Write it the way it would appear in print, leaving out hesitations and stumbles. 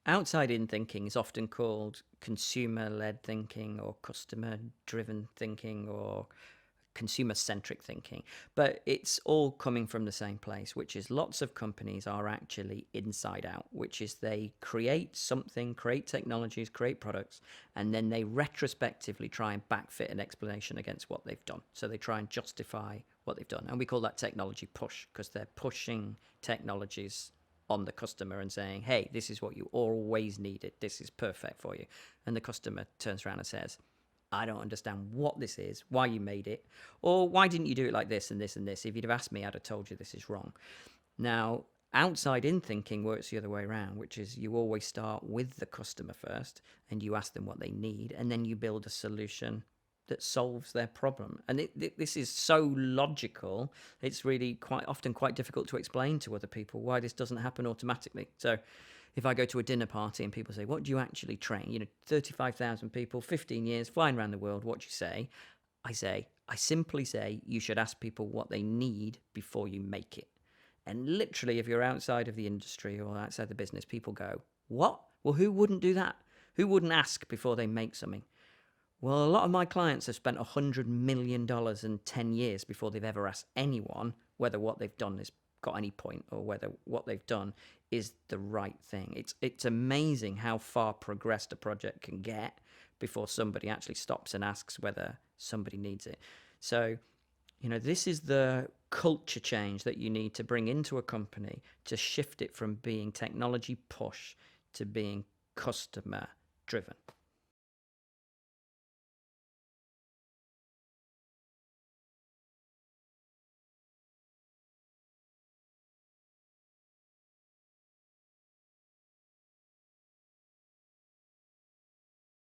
Outside-in thinking is often called consumer-led thinking or customer-driven thinking or consumer-centric thinking, but it's all coming from the same place, which is lots of companies are actually inside out, which is they create something, create technologies, create products, and then they retrospectively try and backfit an explanation against what they've done. So they try and justify what they've done, and we call that technology push, because they're pushing technologies on the customer and saying, hey, this is what you always needed, this is perfect for you. And the customer turns around and says, I don't understand what this is, why you made it, or why didn't you do it like this and this and this? If you'd have asked me, I'd have told you this is wrong. Now, outside in thinking works the other way around, which is you always start with the customer first and you ask them what they need, and then you build a solution that solves their problem. And this is so logical, it's really quite often quite difficult to explain to other people why this doesn't happen automatically. So if I go to a dinner party and people say, what do you actually train? 35,000 people, 15 years, flying around the world, what do you say? I simply say, you should ask people what they need before you make it. And literally, if you're outside of the industry or outside the business, people go, what? Well, who wouldn't do that? Who wouldn't ask before they make something? Well, a lot of my clients have spent $100 million in 10 years before they've ever asked anyone whether what they've done has got any point or whether what they've done is the right thing. It's amazing how far progressed a project can get before somebody actually stops and asks whether somebody needs it. So, this is the culture change that you need to bring into a company to shift it from being technology push to being customer driven.